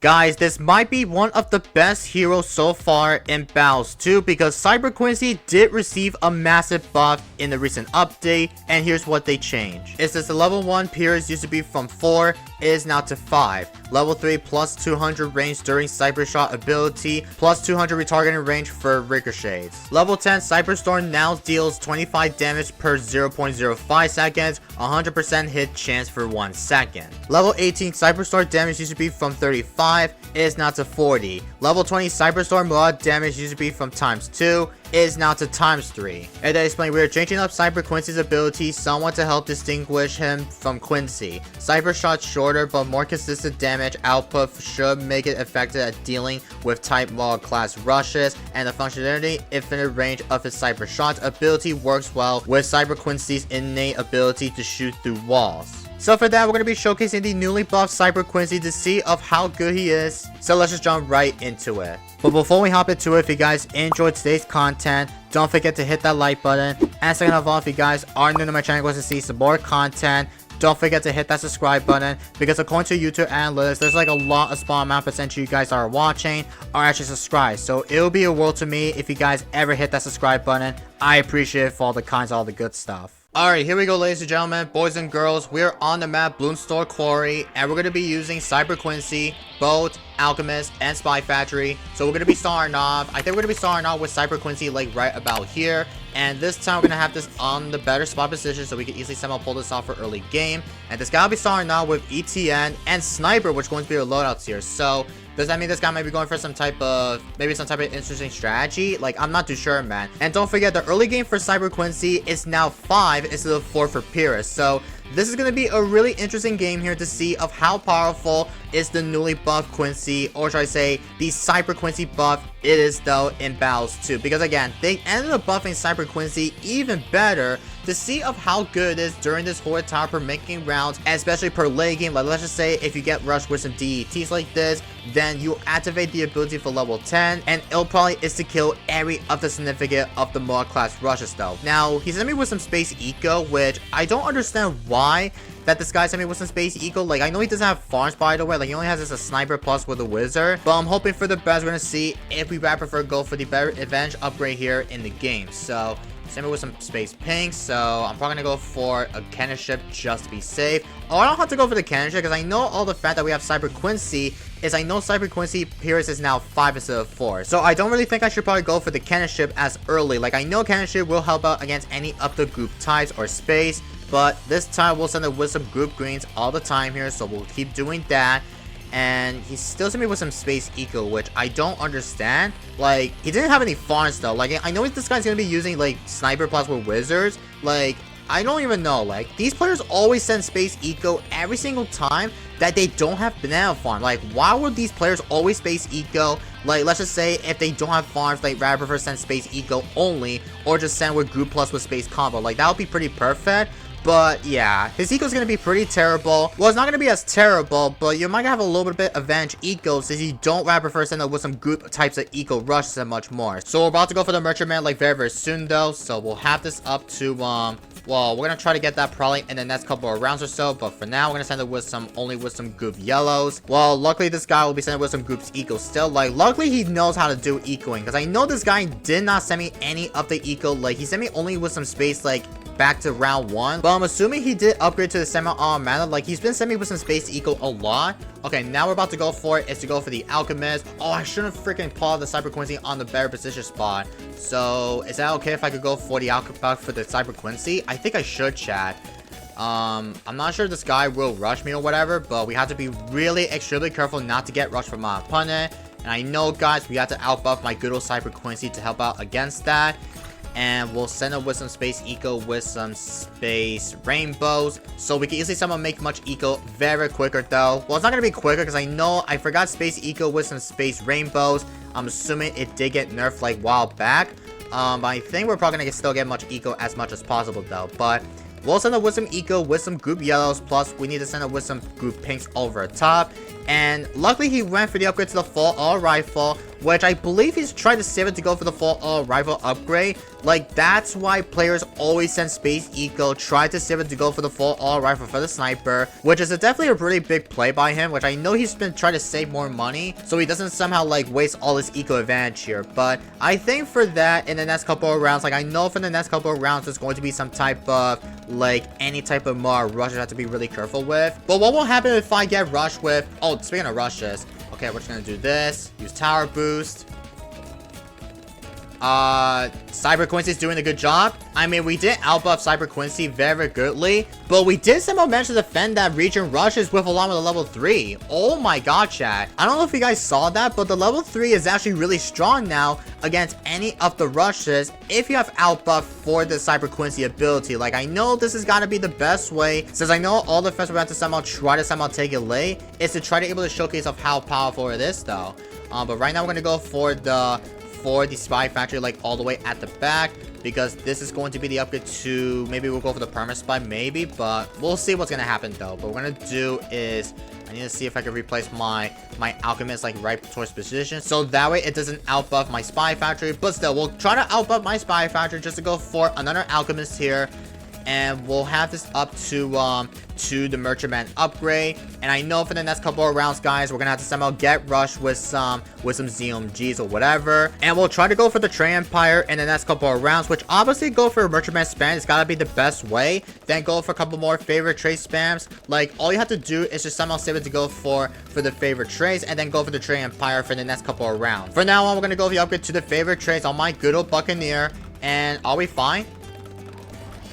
Guys, this might be one of the best heroes so far in Battles 2 because Cyber Quincy did receive a massive buff in the recent update, and here's what they changed. It says the level 1 Pierce used to be from 4, is now to 5. Level 3 plus 200 range during Cyber Shot ability, plus 200 retargeting range for ricochets. Level 10 Cyberstorm now deals 25 damage per 0.05 seconds, 100% hit chance for 1 second. Level 18 Cyberstorm damage used to be from 35, is now to 40. Level 20 Cyberstorm mod damage used to be from ×2, is now to ×3. And they explain we are changing up Cyber Quincy's ability somewhat to help distinguish him from Quincy. Cyber Shot's shorter but more consistent damage output should make it effective at dealing with type mod class rushes, and the functionality infinite range of his Cyber Shot ability works well with Cyber Quincy's innate ability to shoot through walls. So for that, we're going to be showcasing the newly buffed Cyber Quincy to see of how good he is. So let's just jump right into it. But before we hop into it, if you guys enjoyed today's content, don't forget to hit that like button. And second of all, if you guys are new to my channel and want to see some more content, don't forget to hit that subscribe button, because according to YouTube analytics, there's like a lot of small amount percent you guys are watching are actually subscribed. So it'll be a world to me if you guys ever hit that subscribe button. I appreciate it for all the kinds, all the good stuff. Alright, here we go, ladies and gentlemen, boys and girls. We're on the map Bloons Store Quarry, and we're going to be using Cyber Quincy, Boat, Alchemist, and Spy Factory. So we're going to be starting off, I think we're going to be starting off with Cyber Quincy like right about here. And this time we're going to have this on the better spot position so we can easily somehow pull this off for early game. And this guy will be starting out with ETN and Sniper, which is going to be our loadouts here. So does that mean this guy might be going for some type of, maybe some type of interesting strategy? Like, I'm not too sure, man. And don't forget, the early game for Cyber Quincy is now 5 instead of 4 for Pyrrhus. So this is going to be a really interesting game here to see of how powerful is the newly buffed Quincy, or should I say, the Cyber Quincy buff it is though in Battles 2. Because again, they ended up buffing Cyber Quincy even better to see of how good it is during this Horde Tower per making rounds, especially per late game. Like, let's just say if you get rushed with some DETs like this, then you activate the ability for level 10, and it'll probably insta-kill every other significant of the mod class rushes though. Now, he sent me with some space eco, which I don't understand why that this guy sent me with some space eco. Like, I know he doesn't have farms, by the way. Like, he only has this a sniper plus with a wizard, but I'm hoping for the best. We're gonna see if we prefer go for the better advantage upgrade here in the game. So send me with some space pink, so I'm probably gonna go for a cannon ship just to be safe. Oh, I don't have to go for the cannon ship because I know all the fact that we have Cyber Quincy is I know Cyber Quincy Pyrrhus is now 5 instead of 4. So I don't really think I should probably go for the cannon ship as early. Like, I know cannon ship will help out against any of the group types or space, but this time we'll send it with some group greens all the time here, so we'll keep doing that. And he still sent me with some space eco, which I don't understand. Like, he didn't have any farms though. Like, I know this guy's gonna be using like sniper plus with wizards. Like, I don't even know. Like, these players always send space eco every single time that they don't have banana farm. Like, why would these players always space eco? Like, let's just say if they don't have farms, like, rather prefer send space eco only, or just send with group plus with space combo. Like, that would be pretty perfect. But yeah, his eco is going to be pretty terrible. Well, it's not going to be as terrible, but you might have a little bit of advantage eco since you don't rather prefer send up with some group types of eco rushes and much more. So we're about to go for the merchantman like very soon though. So we'll have this up to well, we're going to try to get that probably in the next couple of rounds or so. But for now, we're going to send it with only with some group yellows. Well, luckily this guy will be sending with some groups eco still. Like, luckily he knows how to do ecoing, because I know this guy did not send me any of the eco. Like, he sent me only with some space like back to round 1, but I'm assuming he did upgrade to the semi-automatic. Like, he's been sending me with some space eco a lot. Okay, now we're about to go for it, is to go for the Alchemist. Oh, I shouldn't freaking pull out the Cyber Quincy on the better position spot. So is that okay if I could go for the Alchemist for the Cyber Quincy? I think I should, chat. I'm not sure this guy will rush me or whatever, but we have to be really extremely careful not to get rushed from my opponent. And I know, guys, we have to outbuff my good old Cyber Quincy to help out against that. And we'll send it with some space eco with some space rainbows, so we can easily somehow make much eco very quicker though. Well, it's not gonna be quicker because I know I forgot space eco with some space rainbows. I'm assuming it did get nerfed like a while back, but I think we're probably gonna still get much eco as much as possible though. But we'll send it with some eco with some group yellows, plus we need to send it with some group pinks over the top. And luckily he went for the upgrade to the full auto rifle, which I believe he's trying to save it to go for the full auto rifle upgrade. Like, that's why players always send Space Eco, try to save it to go for the full auto rifle for the sniper, which is definitely a really big play by him, which I know he's been trying to save more money, so he doesn't somehow, like, waste all his eco advantage here. But I think for that, in the next couple of rounds, like, I know for the next couple of rounds, there's going to be some type of, like, any type of rushes I have to be really careful with. But what will happen if I get rushed with, oh, speaking of rushes, okay, we're just gonna do this, use tower boost. Cyber Quincy's doing a good job. I mean, we did outbuff Cyber Quincy very goodly, but we did somehow manage to defend that region rushes with along with a level 3. Oh my god, chat. I don't know if you guys saw that, but the level 3 is actually really strong now against any of the rushes if you have outbuff for the Cyber Quincy ability. Like, I know this has got to be the best way, since I know all the first we have to somehow try to take it late, is to try to able to showcase of how powerful it is though. But right now we're gonna go for the spy factory, like all the way at the back, because this is going to be the upgrade to, maybe we'll go for the perma spy, maybe, but we'll see what's gonna happen though. But what we're gonna do is, I need to see if I can replace my alchemist like right towards position, so that way it doesn't outbuff my spy factory. But still, we'll try to outbuff my spy factory just to go for another alchemist here, and we'll have this up to the merchantman upgrade. And I know for the next couple of rounds, guys, we're gonna have to somehow get rushed with some ZMGs or whatever, and we'll try to go for the Trade Empire in the next couple of rounds, which obviously go for merchantman spam. It's gotta be the best way. Then go for a couple more favorite trade spams. Like, all you have to do is just somehow save it to go for the favorite trades, and then go for the Trade Empire for the next couple of rounds. For now on, we're gonna go for the upgrade to the favorite trades on my good old Buccaneer. And are we fine?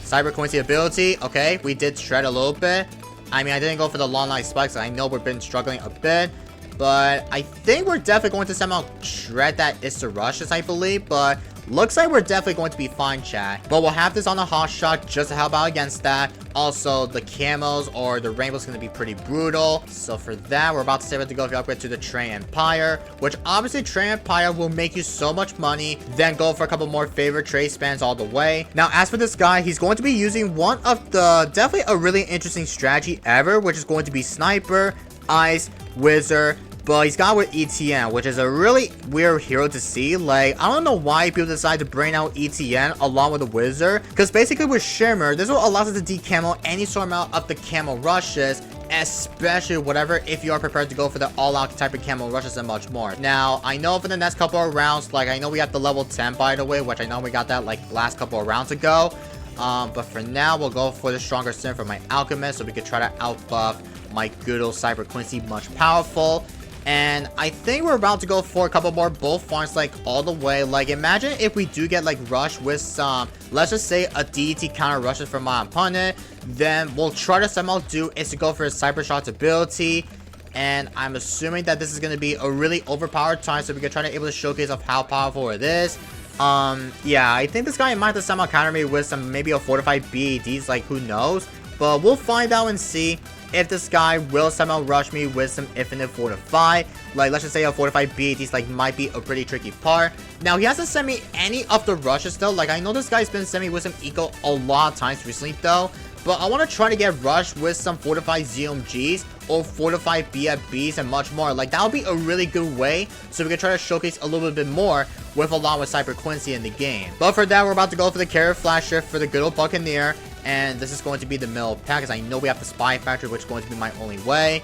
Cyber Quincy ability, okay, we did shred a little bit. I mean, I didn't go for the long line spikes. I know we've been struggling a bit, but I think we're definitely going to somehow shred that Ista Rushes, I believe. But looks like we're definitely going to be fine, chat. But we'll have this on a hot shot just to help out against that. Also, the camos or the rainbow's going to be pretty brutal. So for that, we're about to save it to go for the upgrade to the Trade Empire, which obviously Trade Empire will make you so much money. Then go for a couple more favorite trade spans all the way. Now, as for this guy, he's going to be using one of the definitely a really interesting strategy ever, which is going to be Sniper, Ice, Wizard, but he's got with ETN, which is a really weird hero to see. Like, I don't know why people decide to bring out ETN along with the Wizard, because basically with Shimmer, this will allow us to decamo any sort amount of the camo rushes, especially whatever if you are prepared to go for the all-out type of camo rushes and much more. Now, I know for the next couple of rounds, like, I know we have the level 10, by the way, which I know we got that, like, last couple of rounds ago. But for now, we'll go for the stronger sim for my alchemist, so we could try to outbuff my good old Cyber Quincy, much powerful. And I think we're about to go for a couple more bull farms, like, all the way. Like, imagine if we do get, like, rushed with some, let's just say, a DET counter rushes from my opponent. Then we'll try to somehow do is to go for a Cyber Shot's ability. And I'm assuming that this is going to be a really overpowered time, so we can try to able to showcase of how powerful it is. Yeah, I think this guy might have to somehow counter me with some, maybe a fortified BEDs, like, who knows. But we'll find out and see if this guy will somehow rush me with some infinite fortify. Like, let's just say a fortified BEDs, like, might be a pretty tricky part. Now, he hasn't sent me any of the rushes, though. Like, I know this guy's been sending me with some eco a lot of times recently, though. But I want to try to get rushed with some fortified ZMGs or fortified BFBs and much more. Like, that would be a really good way, so we can try to showcase a little bit more with along with Cyber Quincy in the game. But for that, we're about to go for the carrier flash shift for the good old Buccaneer. And this is going to be the middle pack, because I know we have the spy factory, which is going to be my only way.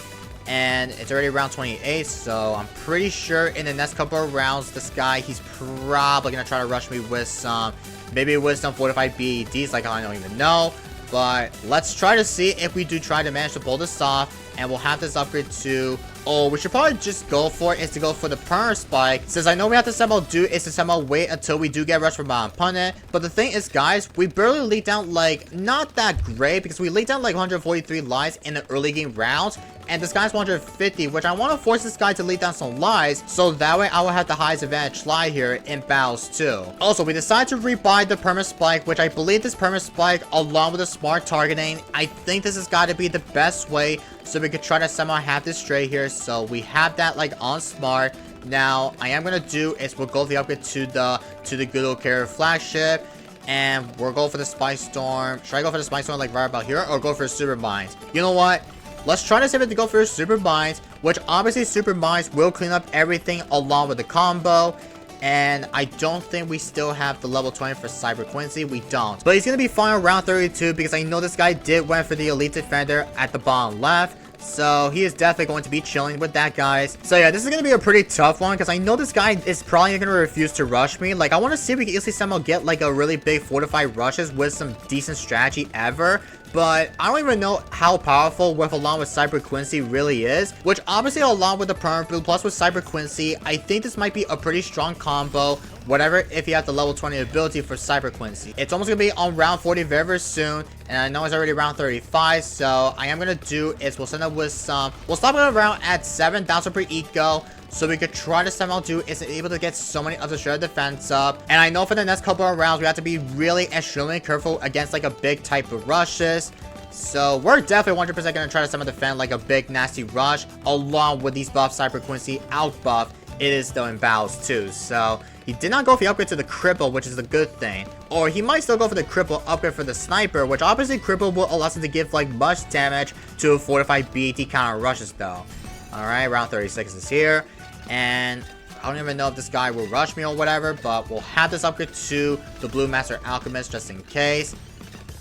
And it's already round 28, so I'm pretty sure in the next couple of rounds, this guy, he's probably going to try to rush me with some, maybe with some fortified BEDs, like I don't even know. But let's try to see if we do try to manage to pull this off. And we'll have this upgrade to, oh, we should probably just go for it, is to go for the perma spike. Since I know we have to somehow do is to somehow wait until we do get rushed from my opponent. But the thing is, guys, we barely leaked down, like, not that great, because we leaked down like 143 lives in the early game rounds. And this guy's 150, which I want to force this guy to leak down some lies, so that way I will have the highest advantage slide here in battles too. Also, we decided to rebuy the perma spike, which I believe this perma spike, along with the smart targeting, I think this has got to be the best way, so we could try to somehow have this straight here. So we have that, like, on smart. Now, I am gonna do is we'll go the upgrade to the good old carrier flagship. And we'll go for the Spy Storm. Should I go for the Spy Storm, like, right about here, or go for Super Mines? You know what? Let's try to save it to go for Super Mines. which obviously Super Mines will clean up everything along with the combo. And I don't think we still have the level 20 for Cyber Quincy. We don't. But he's going to be fine around 32 because I know this guy did went for the Elite Defender at the bottom left. So he is definitely going to be chilling with that, guys. So yeah, this is going to be a pretty tough one because I know this guy is probably going to refuse to rush me. Like, I want to see if we can easily somehow get like a really big fortified rushes with some decent strategy ever. But I don't even know how powerful with along with Cyber Quincy really is. Which obviously along with the permanent build plus with Cyber Quincy, I think this might be a pretty strong combo. Whatever if you have the level 20 ability for Cyber Quincy. It's almost going to be on round 40 very, very soon. And I know it's already round 35. So I am going to do is we'll send up with some. We'll stop it around at 7,000 per eco. So we could try to somehow do is able to get so many of the shred defense up. And I know for the next couple of rounds, we have to be really extremely careful against like a big type of rushes. So we're definitely 100% going to try to somehow defend like a big nasty rush along with these buffs. Cyber Quincy out buff. It is still in battles too. So he did not go for the upgrade to the cripple, which is a good thing. Or he might still go for the cripple upgrade for the sniper, which obviously cripple will allow us to give like much damage to fortified BAT counter rushes though. Alright, round 36 is here. And I don't even know if this guy will rush me or whatever, but we'll have this upgrade to the Blue Master Alchemist just in case.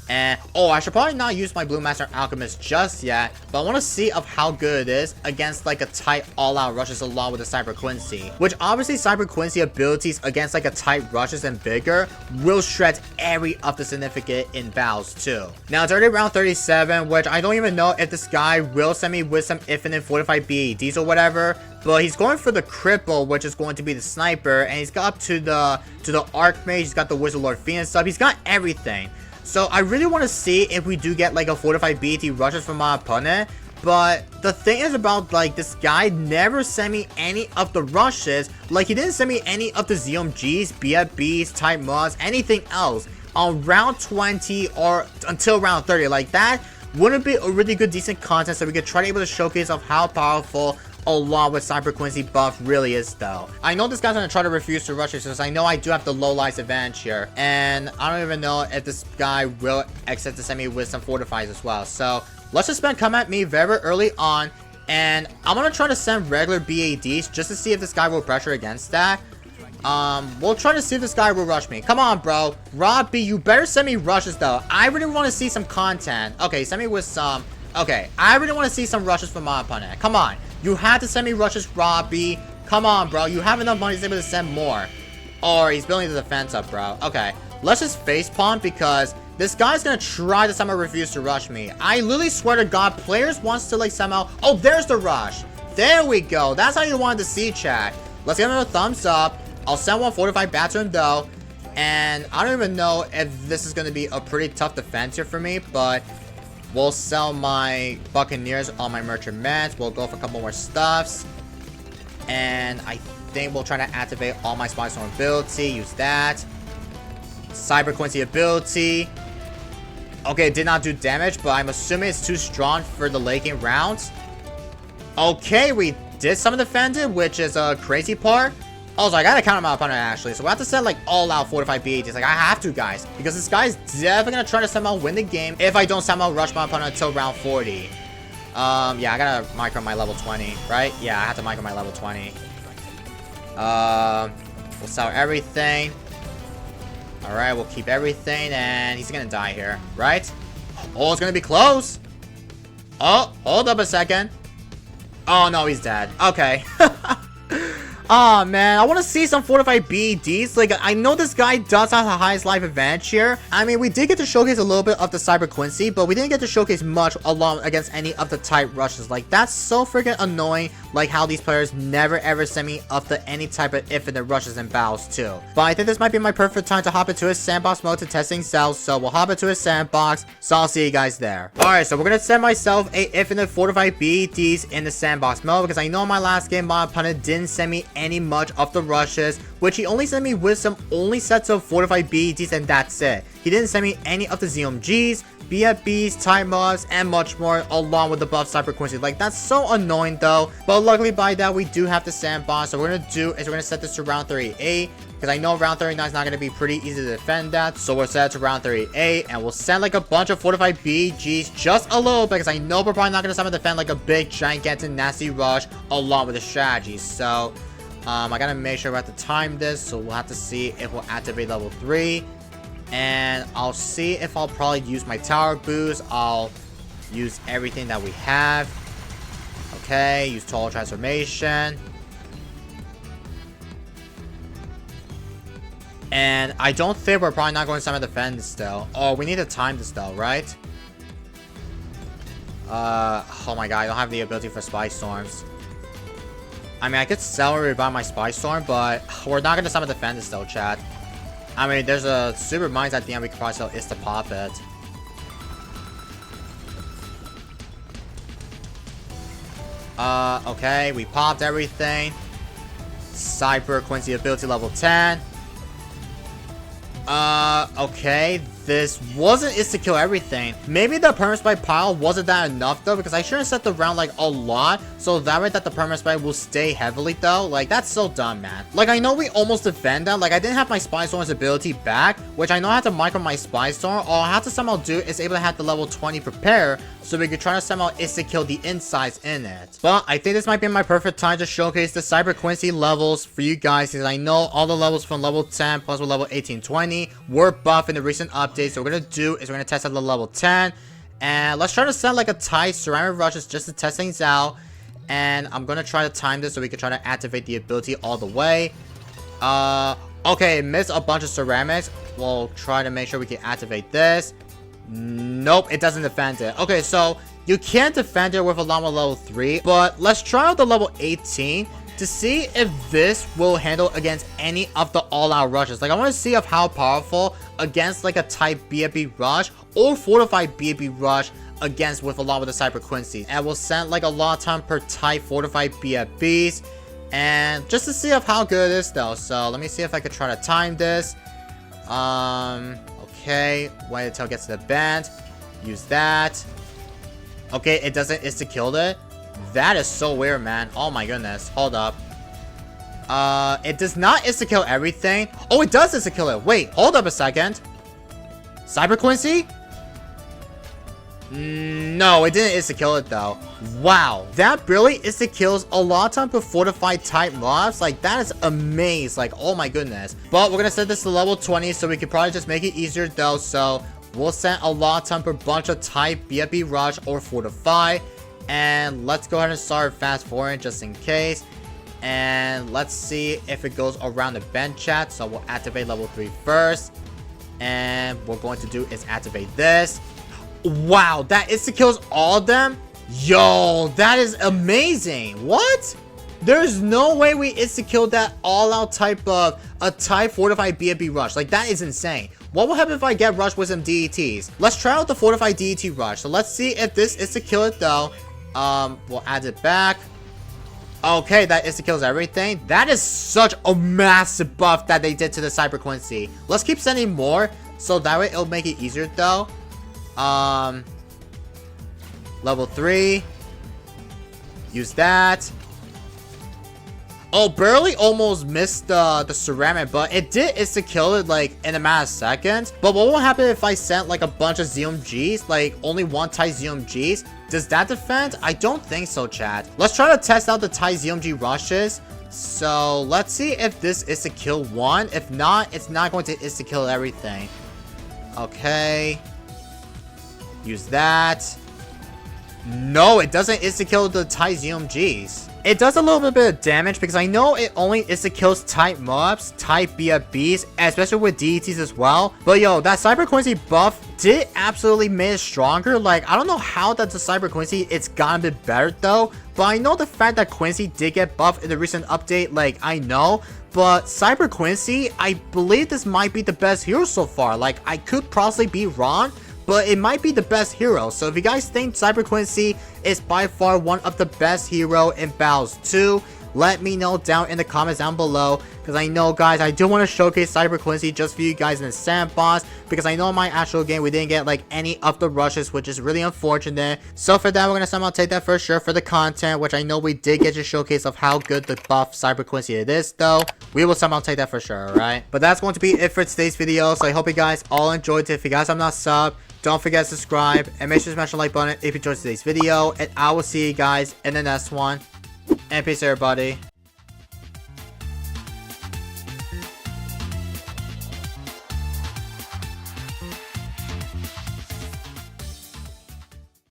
And, oh, I should probably not use my Blue Master Alchemist just yet, but I want to see of how good it is against like a tight all-out rushes along with the Cyber Quincy. Which obviously Cyber Quincy abilities against like a tight rushes and bigger will shred every of the significant in battles too. Now it's already round 37, which I don't even know if this guy will send me with some infinite fortified BADs or whatever. But he's going for the cripple, which is going to be the sniper, and he's got up to the Archmage, he's got the Wizard Lord Phoenix stuff, he's got everything. So I really want to see if we do get like a fortified BAT rushes from my opponent. But the thing is about like this guy never sent me any of the rushes. Like he didn't send me any of the ZMGs, BFBs, type mods, anything else on round 20 or until round 30. Like that wouldn't be a really good decent content so we could try to able to showcase of how powerful along with Cyber Quincy buff really is though. I know this guy's gonna try to refuse to rush it since I know I do have the low lives advantage here. And I don't even know if this guy will accept to send me with some fortifies as well. So let's just come at me very early on. And I'm gonna try to send regular BADs just to see if this guy will pressure against that. We'll try to see if this guy will rush me. Come on, bro. Rob B, you better send me rushes though. I really want to see some content. Okay, send me with some. Okay, I really want to see some rushes from my opponent. Come on. You had to send me rushes, Robbie. Come on, bro. You have enough money to be able to send more. Or he's building the defense up, bro. Okay. Let's just facepalm because this guy's going to try to somehow refuse to rush me. I literally swear to God, players wants to like somehow... Oh, there's the rush. There we go. That's how you wanted to see, chat. Let's give him a thumbs up. I'll send one fortified back to him, though. And I don't even know if this is going to be a pretty tough defense here for me, but... We'll sell my Buccaneers, all my merchantments. We'll go for a couple more stuffs. And I think we'll try to activate all my Spy Storm ability. Use that. Cyber Quincy ability. Okay, it did not do damage, but I'm assuming it's too strong for the late game rounds. Okay, we did some defend it, which is a crazy part. Also, I gotta counter my opponent actually, so we have to set like all out fortified BATs. Like I have to, guys, because this guy's definitely gonna try to somehow win the game if I don't somehow rush my opponent until round 40. Yeah, I gotta micro my level 20, right? Yeah, I have to micro my level 20. We'll sell everything. All right, we'll keep everything, and he's gonna die here, right? Oh, it's gonna be close. Oh, hold up a second. Oh no, he's dead. Okay. Oh man, I want to see some fortified BDs. Like, I know this guy does have the highest life advantage here. I mean, we did get to showcase a little bit of the Cyber Quincy, but we didn't get to showcase much along against any of the tight rushes. Like, that's so freaking annoying. Like, how these players never ever send me up to any type of infinite rushes and battles too. But I think this might be my perfect time to hop into his sandbox mode to testing cells. So we'll hop into his sandbox. So I'll see you guys there. Alright, so we're gonna send myself a infinite fortified BDs in the sandbox mode because I know in my last game my opponent didn't send me any much of the rushes, which he only sent me with some only sets of fortified BDs and that's it. He didn't send me any of the ZMGs, BFBs, time mobs, and much more along with the buff Cyber Quincy. Like, that's so annoying though. But luckily by that, we do have the Sandbox. So what we're going to do is we're going to set this to round 38. Because I know round 39 is not going to be pretty easy to defend that. So we'll set it to round 38. And we'll send like a bunch of fortified BGs just a little bit. Because I know we're probably not going to summon defend like a big, gigantic, nasty rush along with the strategy. So I got to make sure we have to time this. So we'll have to see if we'll activate level 3. And I'll see if I'll probably use my tower boost. I'll use everything that we have. Okay, use total transformation. And I don't think we're probably not going to summon defend still. Oh, we need to time this though, right? Oh my god, I don't have the ability for Spy Storms. I mean, I could sell or revive my Spy Storm, but we're not going to summon defend this though, chat. I mean, there's a Super Mines at the end we could probably sell is to pop it. Okay, we popped everything. Cyber Quincy ability level 10. Okay, this wasn't is to kill everything. Maybe the permanent spike pile wasn't that enough though, because I shouldn't set the round like a lot, so that way that the permanent spike will stay heavily though. Like, that's so dumb, man. Like, I know we almost defend that. Like, I didn't have my Spy Storm's ability back, which I know I had to micro my Spy Storm. All I have to somehow do is able to have the level 20 prepare, so we could try to somehow is to kill the insides in it. But I think this might be my perfect time to showcase the Cyber Quincy levels for you guys, because I know all the levels from level 10 plus with level 18, 20 were buffed in the recent updates. So what we're gonna do is we're gonna test out the level 10, and let's try to send like a tight ceramic rushes just to test things out. And I'm gonna try to time this so we can try to activate the ability all the way. Okay, missed a bunch of ceramics. We'll try to make sure we can activate this. Nope, it doesn't defend it. Okay, so you can't defend it with a llama level 3, but let's try out the level 18 to see if this will handle against any of the all-out rushes. Like, I want to see of how powerful against like a type BFB rush or fortified BFB rush against with along with the Cyber Quincy. And we'll send like a lot of time per type fortified BFBs, and just to see of how good it is though. So let me see if I could try to time this. Okay, wait until it gets to the band. Use that. Okay, it doesn't insta kill it. That is so weird, man. Oh my goodness. Hold up. It does not insta-kill everything. Oh, it does insta-kill it. Wait, hold up a second. Cyber Quincy? No, it didn't insta-kill it though. Wow, that really insta-kills a lot of time for fortified type mobs. Like, that is amazing. Like, oh my goodness. But we're gonna set this to level 20, so we could probably just make it easier though. So we'll send a lot of time per bunch of type BFB rush or fortify. And let's go ahead and start fast forwarding just in case. And let's see if it goes around the bend, chat. So we'll activate level 3 first. And what we're going to do is activate this. Wow, that insta-kills all of them? Yo, that is amazing. What? There's no way we insta-killed that all-out type of a type fortified BFB rush. Like, that is insane. What will happen if I get rushed with some DETs? Let's try out the fortified DET rush. So let's see if this insta-kill it though. We'll add it back. Okay, that insta-kills everything. That is such a massive buff that they did to the Cyber Quincy. Let's keep sending more, so that way it'll make it easier though. Level 3. Use that. Oh, barely almost missed the ceramic, but it did insta-kill it like in a matter of seconds. But what will happen if I sent like a bunch of ZMGs, like only one type ZMGs? Does that defend? I don't think so, chat. Let's try to test out the type ZMG rushes. So let's see if this is to kill one. If not, it's not going to insta-kill everything. Okay. Use that. No, it doesn't insta-kill the type ZMGs. It does a little bit of damage because I know it only insta-kills type mobs, type BFBs, especially with DETs as well. But yo, that Cyber Quincy buff did absolutely make it stronger. Like, I don't know how that the Cyber Quincy it's gotten a bit better though. But I know the fact that Quincy did get buffed in the recent update, like, I know. But Cyber Quincy, I believe this might be the best hero so far. Like, I could possibly be wrong, but it might be the best hero. So if you guys think Cyber Quincy is by far one of the best hero in Battles 2, let me know down in the comments down below, because I know, guys, I do want to showcase Cyber Quincy just for you guys in the Sandbox, because I know in my actual game we didn't get like any of the rushes, which is really unfortunate. So for that, we're gonna somehow take that for sure for the content, which I know we did get a showcase of how good the buff Cyber Quincy it is, though. We will somehow take that for sure, alright? But that's going to be it for today's video, so I hope you guys all enjoyed it. If you guys have not subbed, don't forget to subscribe, and make sure to smash the like button if you enjoyed today's video, and I will see you guys in the next one. And peace, everybody.